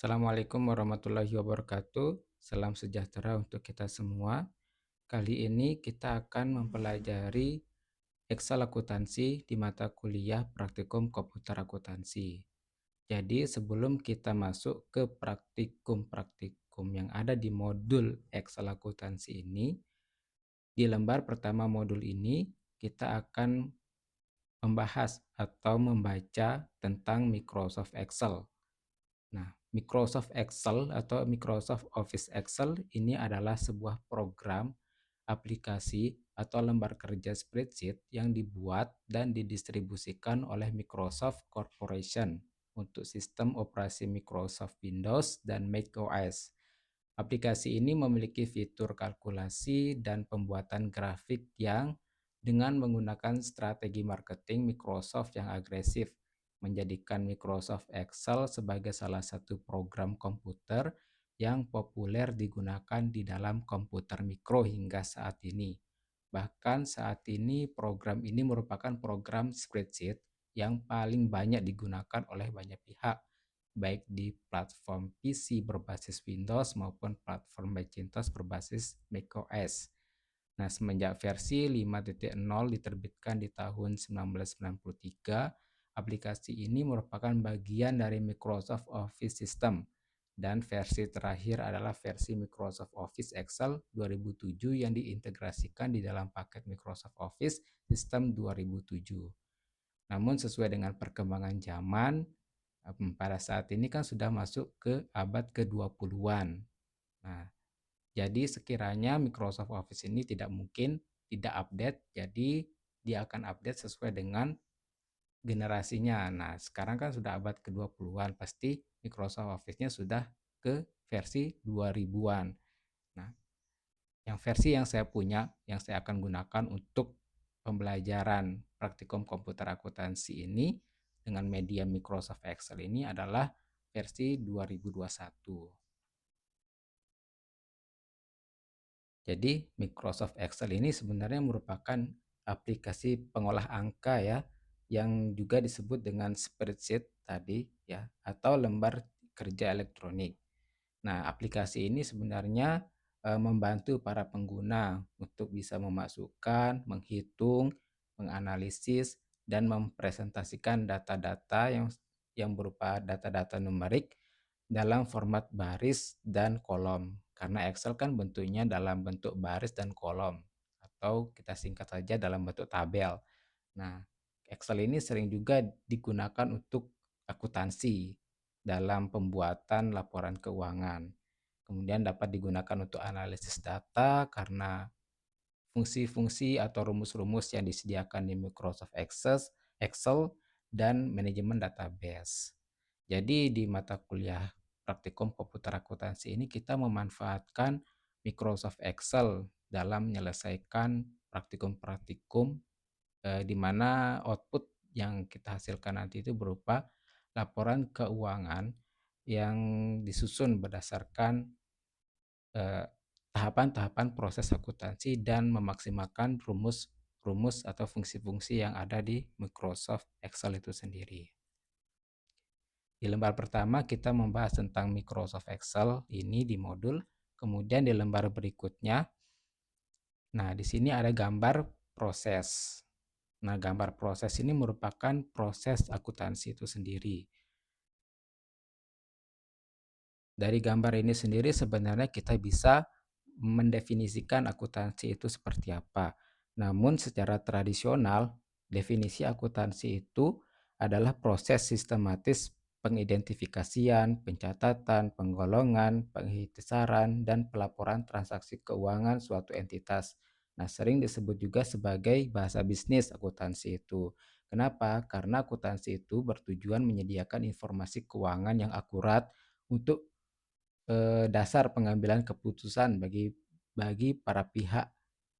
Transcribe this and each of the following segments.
Assalamualaikum warahmatullahi wabarakatuh. Salam sejahtera untuk kita semua. Kali ini kita akan mempelajari Excel akuntansi di mata kuliah Praktikum Komputer Akuntansi. Jadi, sebelum kita masuk ke praktikum-praktikum yang ada di modul Excel akuntansi ini, di lembar pertama modul ini kita akan membahas atau membaca tentang Microsoft Excel. Nah, Microsoft Excel atau Microsoft Office Excel ini adalah sebuah program, aplikasi, atau lembar kerja spreadsheet yang dibuat dan didistribusikan oleh Microsoft Corporation untuk sistem operasi Microsoft Windows dan macOS. Aplikasi ini memiliki fitur kalkulasi dan pembuatan grafik yang dengan menggunakan strategi marketing Microsoft yang agresif, menjadikan Microsoft Excel sebagai salah satu program komputer yang populer digunakan di dalam komputer mikro hingga saat ini. Bahkan saat ini program ini merupakan program spreadsheet yang paling banyak digunakan oleh banyak pihak, baik di platform PC berbasis Windows maupun platform Macintosh berbasis macOS. Nah, semenjak versi 5.0 diterbitkan di tahun 1993, aplikasi ini merupakan bagian dari Microsoft Office System dan versi terakhir adalah versi Microsoft Office Excel 2007 yang diintegrasikan di dalam paket Microsoft Office System 2007. Namun sesuai dengan perkembangan zaman, pada saat ini kan sudah masuk ke abad ke-20-an. Nah, jadi sekiranya Microsoft Office ini tidak mungkin tidak update, jadi dia akan update sesuai dengan generasinya. Nah, sekarang kan sudah abad ke-20-an, pasti Microsoft Office-nya sudah ke versi 2000-an. Nah, yang versi yang saya punya, yang saya akan gunakan untuk pembelajaran praktikum komputer akuntansi ini dengan media Microsoft Excel ini adalah versi 2021. Jadi Microsoft Excel ini sebenarnya merupakan aplikasi pengolah angka ya, yang juga disebut dengan spreadsheet tadi ya, atau lembar kerja elektronik. Nah, aplikasi ini sebenarnya membantu para pengguna untuk bisa memasukkan, menghitung, menganalisis, dan mempresentasikan data-data yang berupa data-data numerik dalam format baris dan kolom. Karena Excel kan bentuknya dalam bentuk baris dan kolom, atau kita singkat saja dalam bentuk tabel. Nah, Excel ini sering juga digunakan untuk akuntansi dalam pembuatan laporan keuangan. Kemudian dapat digunakan untuk analisis data karena fungsi-fungsi atau rumus-rumus yang disediakan di Microsoft Excel dan manajemen database. Jadi di mata kuliah praktikum komputer akuntansi ini kita memanfaatkan Microsoft Excel dalam menyelesaikan praktikum-praktikum di mana output yang kita hasilkan nanti itu berupa laporan keuangan yang disusun berdasarkan eh, tahapan-tahapan proses akuntansi dan memaksimalkan rumus-rumus atau fungsi-fungsi yang ada di Microsoft Excel itu sendiri. Di lembar pertama kita membahas tentang Microsoft Excel ini di modul, kemudian di lembar berikutnya, nah di sini ada gambar proses. Nah, gambar proses ini merupakan proses akuntansi itu sendiri. Dari gambar ini sendiri sebenarnya kita bisa mendefinisikan akuntansi itu seperti apa. Namun secara tradisional, definisi akuntansi itu adalah proses sistematis pengidentifikasian, pencatatan, penggolongan, penghisaran, dan pelaporan transaksi keuangan suatu entitas. Nah, sering disebut juga sebagai bahasa bisnis akuntansi itu. Kenapa? Karena akuntansi itu bertujuan menyediakan informasi keuangan yang akurat untuk dasar pengambilan keputusan bagi para pihak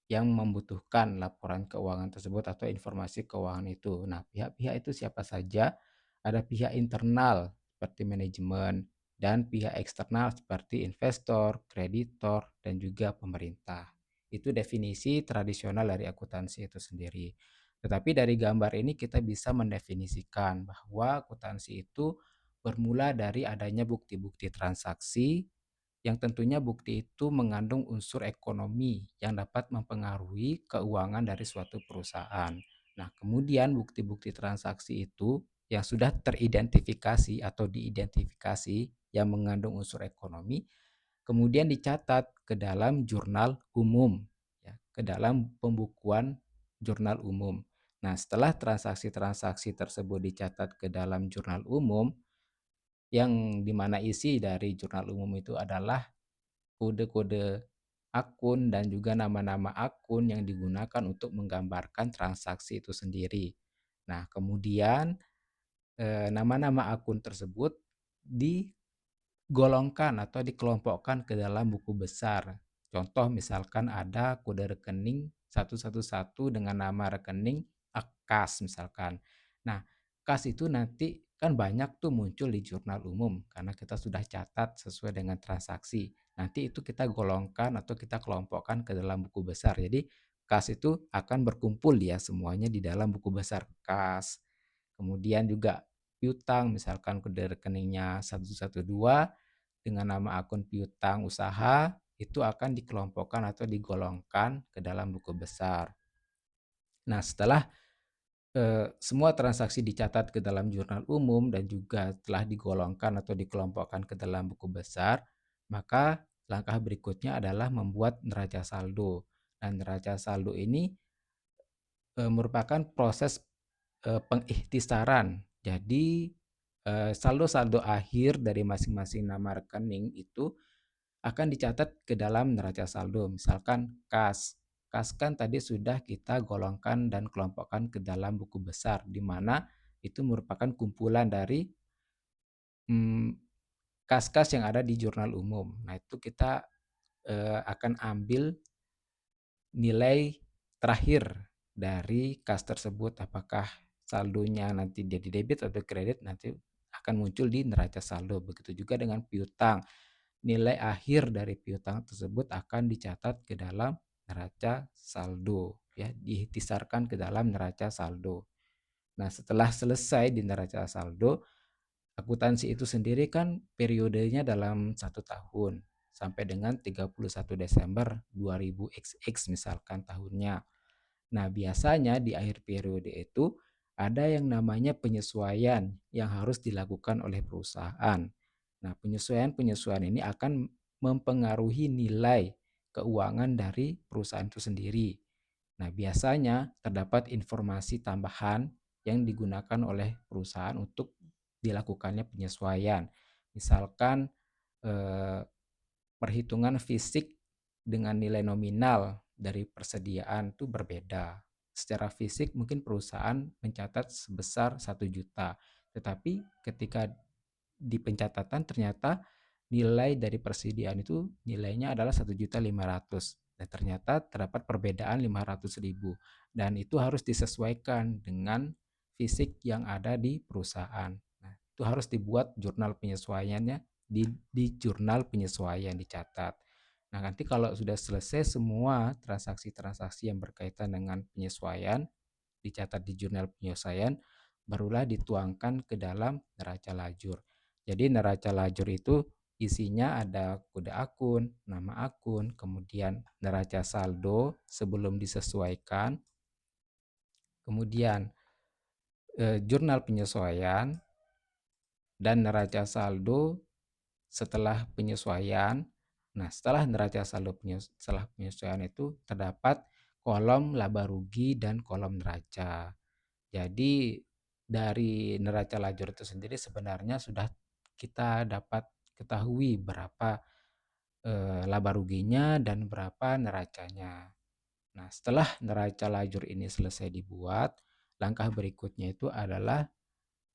yang membutuhkan laporan keuangan tersebut atau informasi keuangan itu. Nah, pihak-pihak itu siapa saja? Ada pihak internal seperti manajemen dan pihak eksternal seperti investor, kreditor, dan juga pemerintah. Itu definisi tradisional dari akuntansi itu sendiri. Tetapi dari gambar ini kita bisa mendefinisikan bahwa akuntansi itu bermula dari adanya bukti-bukti transaksi yang tentunya bukti itu mengandung unsur ekonomi yang dapat mempengaruhi keuangan dari suatu perusahaan. Nah, kemudian bukti-bukti transaksi itu yang sudah teridentifikasi atau diidentifikasi yang mengandung unsur ekonomi, kemudian dicatat ke dalam jurnal umum, ya, ke dalam pembukuan jurnal umum. Nah, setelah transaksi-transaksi tersebut dicatat ke dalam jurnal umum, yang dimana isi dari jurnal umum itu adalah kode-kode akun dan juga nama-nama akun yang digunakan untuk menggambarkan transaksi itu sendiri. Nah, kemudian nama-nama akun tersebut digolongkan atau dikelompokkan ke dalam buku besar. Contoh misalkan ada kode rekening 111 dengan nama rekening kas misalkan. Nah, kas itu nanti kan banyak tuh muncul di jurnal umum karena kita sudah catat sesuai dengan transaksi. Nanti itu kita golongkan atau kita kelompokkan ke dalam buku besar. Jadi kas itu akan berkumpul ya semuanya di dalam buku besar kas. Kemudian juga piutang misalkan kode rekeningnya 112 dengan nama akun piutang usaha itu akan dikelompokkan atau digolongkan ke dalam buku besar. Nah, setelah semua transaksi dicatat ke dalam jurnal umum dan juga telah digolongkan atau dikelompokkan ke dalam buku besar, maka langkah berikutnya adalah membuat neraca saldo. Dan neraca saldo ini merupakan proses pengikhtisaran. Jadi saldo-saldo akhir dari masing-masing nama rekening itu akan dicatat ke dalam neraca saldo. Misalkan kas. Kas kan tadi sudah kita golongkan dan kelompokkan ke dalam buku besar, di mana itu merupakan kumpulan dari mmm, kas-kas yang ada di jurnal umum. Nah, itu kita akan ambil nilai terakhir dari kas tersebut, apakah saldonya nanti jadi debit atau kredit, nanti akan muncul di neraca saldo. Begitu juga dengan piutang. Nilai akhir dari piutang tersebut akan dicatat ke dalam neraca saldo, ya, diiktisarkan ke dalam neraca saldo. Nah, setelah selesai di neraca saldo, akuntansi itu sendiri kan periodenya dalam 1 tahun sampai dengan 31 Desember 2000XX misalkan tahunnya. Nah, biasanya di akhir periode itu ada yang namanya penyesuaian yang harus dilakukan oleh perusahaan. Nah, penyesuaian-penyesuaian ini akan mempengaruhi nilai keuangan dari perusahaan itu sendiri. Nah, biasanya terdapat informasi tambahan yang digunakan oleh perusahaan untuk dilakukannya penyesuaian. Misalkan eh, perhitungan fisik dengan nilai nominal dari persediaan itu berbeda. Secara fisik mungkin perusahaan mencatat sebesar 1 juta, tetapi ketika di pencatatan ternyata nilai dari persediaan itu nilainya adalah 1.500.000 dan ternyata terdapat perbedaan 500.000 dan itu harus disesuaikan dengan fisik yang ada di perusahaan. Nah, itu harus dibuat jurnal penyesuaiannya di jurnal penyesuaian dicatat. Nah, nanti kalau sudah selesai semua transaksi-transaksi yang berkaitan dengan penyesuaian dicatat di jurnal penyesuaian, barulah dituangkan ke dalam neraca lajur. Jadi neraca lajur itu isinya ada kode akun, nama akun, kemudian neraca saldo sebelum disesuaikan, kemudian jurnal penyesuaian, dan neraca saldo setelah penyesuaian. Nah, setelah neraca saldo setelah penyesuaian itu terdapat kolom laba rugi dan kolom neraca. Jadi dari neraca lajur itu sendiri sebenarnya sudah kita dapat ketahui berapa laba ruginya dan berapa neracanya. Nah, setelah neraca lajur ini selesai dibuat, langkah berikutnya itu adalah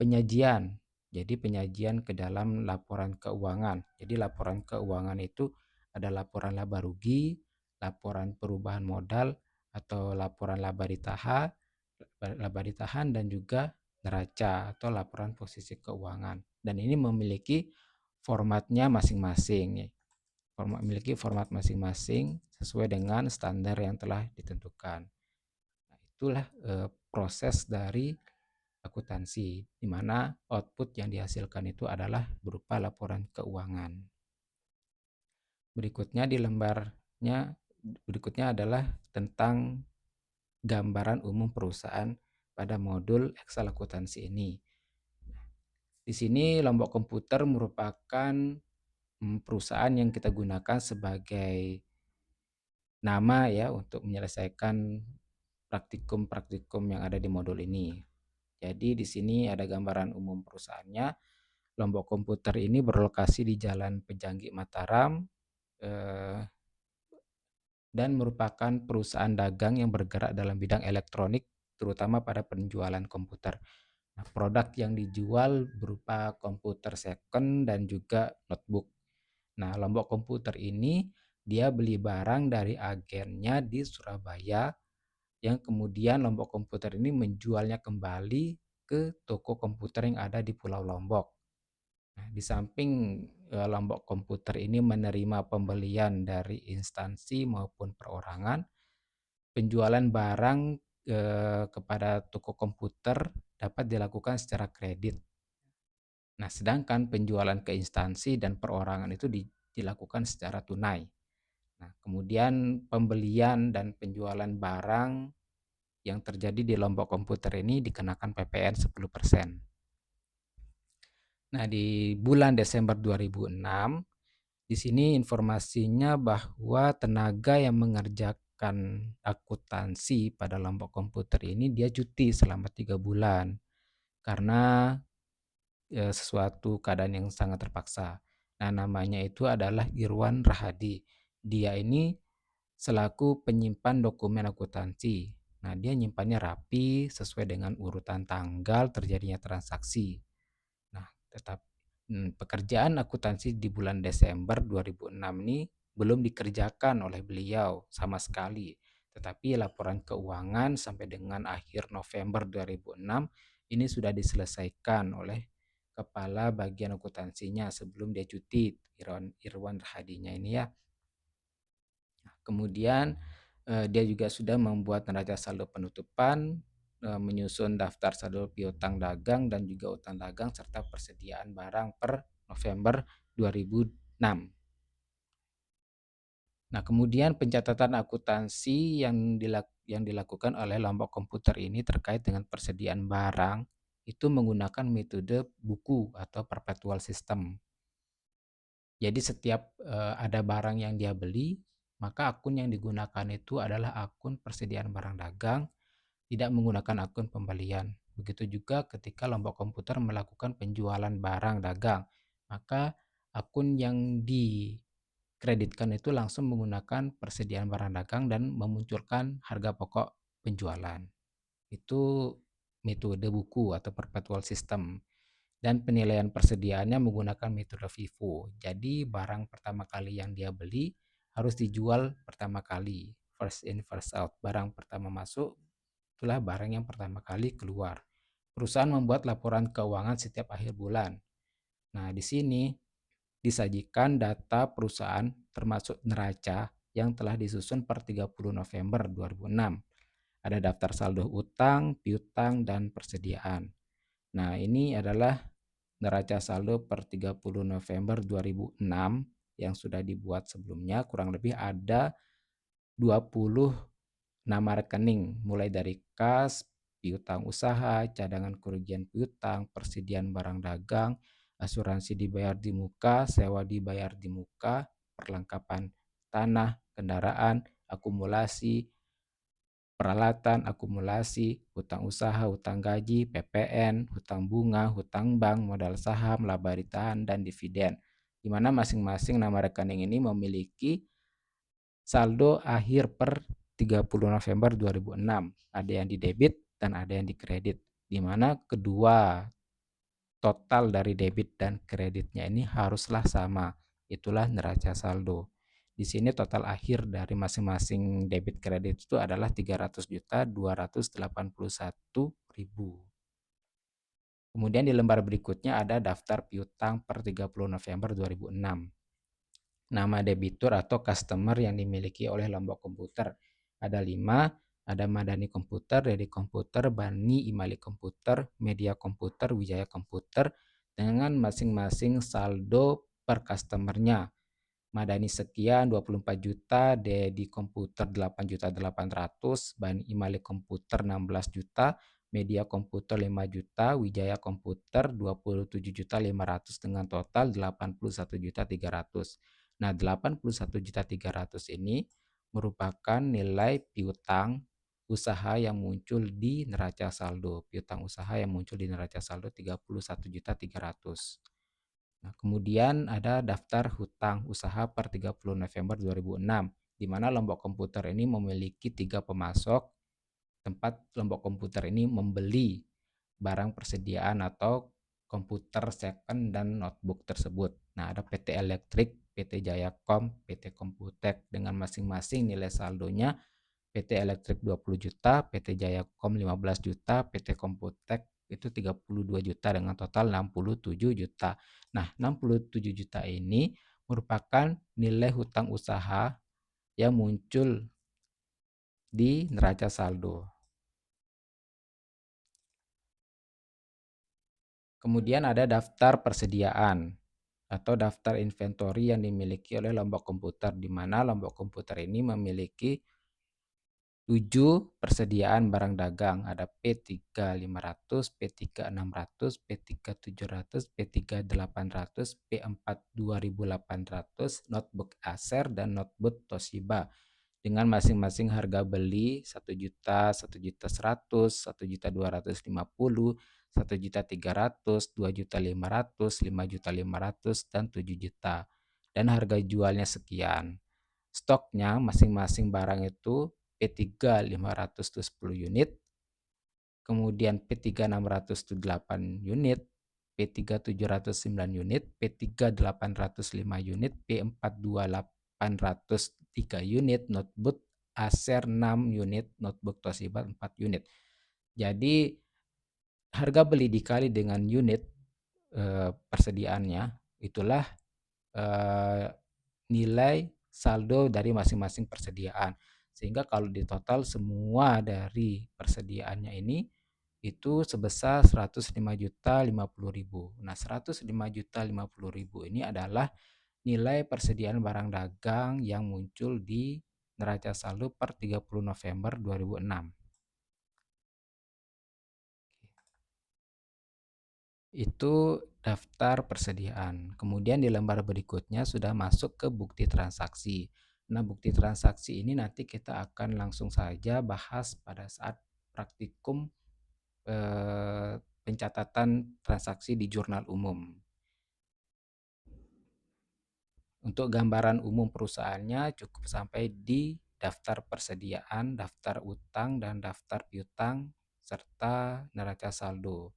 penyajian. Jadi penyajian ke dalam laporan keuangan. Jadi laporan keuangan itu ada laporan laba rugi, laporan perubahan modal atau laporan laba ditahan dan juga neraca atau laporan posisi keuangan. Dan ini memiliki formatnya masing-masing. Memiliki format masing-masing sesuai dengan standar yang telah ditentukan. Nah, itulah proses dari akuntansi, di mana output yang dihasilkan itu adalah berupa laporan keuangan. Berikutnya adalah tentang gambaran umum perusahaan pada modul Excel akuntansi ini. Di sini Lombok Komputer merupakan perusahaan yang kita gunakan sebagai nama ya untuk menyelesaikan praktikum-praktikum yang ada di modul ini. Jadi di sini ada gambaran umum perusahaannya. Lombok Komputer ini berlokasi di Jalan Pejanggi Mataram dan merupakan perusahaan dagang yang bergerak dalam bidang elektronik, terutama pada penjualan komputer. Nah, produk yang dijual berupa komputer second dan juga notebook. Nah, Lombok Komputer ini dia beli barang dari agennya di Surabaya, yang kemudian Lombok Komputer ini menjualnya kembali ke toko komputer yang ada di Pulau Lombok. Nah, di samping Lombok Komputer ini menerima pembelian dari instansi maupun perorangan, penjualan barang kepada toko komputer dapat dilakukan secara kredit. Nah, sedangkan penjualan ke instansi dan perorangan itu dilakukan secara tunai. Nah, kemudian pembelian dan penjualan barang yang terjadi di Lombok Komputer ini dikenakan PPN 10%. Nah, di bulan Desember 2006, di sini informasinya bahwa tenaga yang mengerjakan akuntansi pada Lombok Komputer ini dia cuti selama 3 bulan karena sesuatu keadaan yang sangat terpaksa. Nah, namanya itu adalah Irwan Rahadi. Dia ini selaku penyimpan dokumen akuntansi. Nah, dia nyimpannya rapi sesuai dengan urutan tanggal terjadinya transaksi. Nah, pekerjaan akuntansi di bulan Desember 2006 ini belum dikerjakan oleh beliau sama sekali. Tetapi laporan keuangan sampai dengan akhir November 2006 ini sudah diselesaikan oleh kepala bagian akuntansinya sebelum dia cuti, Irwan Rahadinya ini ya. Kemudian dia juga sudah membuat neraca saldo penutupan, menyusun daftar saldo piutang dagang dan juga utang dagang serta persediaan barang per November 2006. Nah, kemudian pencatatan akuntansi yang dilakukan oleh Lombok Komputer ini terkait dengan persediaan barang itu menggunakan metode buku atau perpetual system. Jadi setiap ada barang yang dia beli, maka akun yang digunakan itu adalah akun persediaan barang dagang, tidak menggunakan akun pembelian. Begitu juga ketika Lombok Komputer melakukan penjualan barang dagang, maka akun yang dikreditkan itu langsung menggunakan persediaan barang dagang dan memunculkan harga pokok penjualan. Itu metode buku atau perpetual system. Dan penilaian persediaannya menggunakan metode FIFO. Jadi barang pertama kali yang dia beli harus dijual pertama kali, first in first out. Barang pertama masuk itulah barang yang pertama kali keluar. Perusahaan membuat laporan keuangan setiap akhir bulan. Nah, di sini disajikan data perusahaan termasuk neraca yang telah disusun per 30 November 2006. Ada daftar saldo utang, piutang, dan persediaan. Nah, ini adalah neraca saldo per 30 November 2006 yang sudah dibuat sebelumnya. Kurang lebih ada 20 nama rekening mulai dari kas, piutang usaha, cadangan kerugian piutang, persediaan barang dagang, asuransi dibayar di muka, sewa dibayar di muka, perlengkapan tanah, kendaraan, akumulasi, peralatan, akumulasi, hutang usaha, hutang gaji, PPN, hutang bunga, hutang bank, modal saham, laba ditahan, dan dividen. Di mana masing-masing nama rekening ini memiliki saldo akhir per 30 November 2006. Ada yang di debit dan ada yang di kredit. Di mana kedua total dari debit dan kreditnya ini haruslah sama. Itulah neraca saldo. Di sini total akhir dari masing-masing debit kredit itu adalah 300.281.000. Kemudian di lembar berikutnya ada daftar piutang per 30 November 2006. Nama debitur atau customer yang dimiliki oleh Lombok Komputer ada 5, Ada Madani Komputer, Dedi Komputer, Bani, Imali Komputer, Media Komputer, Wijaya Komputer dengan masing-masing saldo per customernya. Madani sekian 24 juta, Dedi Komputer 8.800.000, Bani Imali Komputer 16 juta, Media Komputer 5 juta, Wijaya Komputer 27.500.000 dengan total 81.300.000. Nah, 81.300.000 ini merupakan nilai piutang usaha yang muncul di neraca saldo. Piutang usaha yang muncul di neraca saldo 31.300.000. Nah, kemudian ada daftar hutang usaha per 30 November 2006, di mana Lombok Komputer ini memiliki 3 pemasok tempat Lombok Komputer ini membeli barang persediaan atau komputer second dan notebook tersebut. Nah, ada PT Elektrik, PT Jayakom, PT Komputek dengan masing-masing nilai saldonya. PT Elektrik 20 juta, PT Jayakom 15 juta, PT Komputek itu 32 juta dengan total 67 juta. Nah, 67 juta ini merupakan nilai hutang usaha yang muncul di neraca saldo. Kemudian ada daftar persediaan atau daftar inventory yang dimiliki oleh Lombok Komputer, di mana Lombok Komputer ini memiliki 7 persediaan barang dagang, ada P3 500, P3 600, P3 700, P3 800, P4 2800, notebook Acer dan notebook Toshiba dengan masing-masing harga beli 1 juta, 1 juta 100, 1 juta 250, 1 juta 300, 2 juta 500, 5 juta 500 dan 7 juta. Dan harga jualnya sekian. Stoknya masing-masing barang itu P3 500 itu 10 unit, kemudian P3 600 itu 8 unit, P3 700 9 unit, P3 805 unit, P4 2800 3 unit, notebook Acer 6 unit, notebook Toshiba 4 unit. Jadi harga beli dikali dengan unit persediaannya, itulah nilai saldo dari masing-masing persediaan. Sehingga kalau di total semua dari persediaannya ini itu sebesar 105.050.000. Nah, 105.050.000 ini adalah nilai persediaan barang dagang yang muncul di neraca saldo per 30 November 2006. Itu daftar persediaan. Kemudian di lembar berikutnya sudah masuk ke bukti transaksi. Nah, bukti transaksi ini nanti kita akan langsung saja bahas pada saat praktikum pencatatan transaksi di jurnal umum. Untuk gambaran umum perusahaannya cukup sampai di daftar persediaan, daftar utang, dan daftar piutang, serta neraca saldo.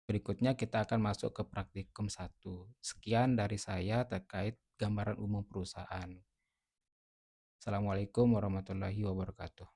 Berikutnya kita akan masuk ke praktikum 1. Sekian dari saya terkait gambaran umum perusahaan. Assalamualaikum warahmatullahi wabarakatuh.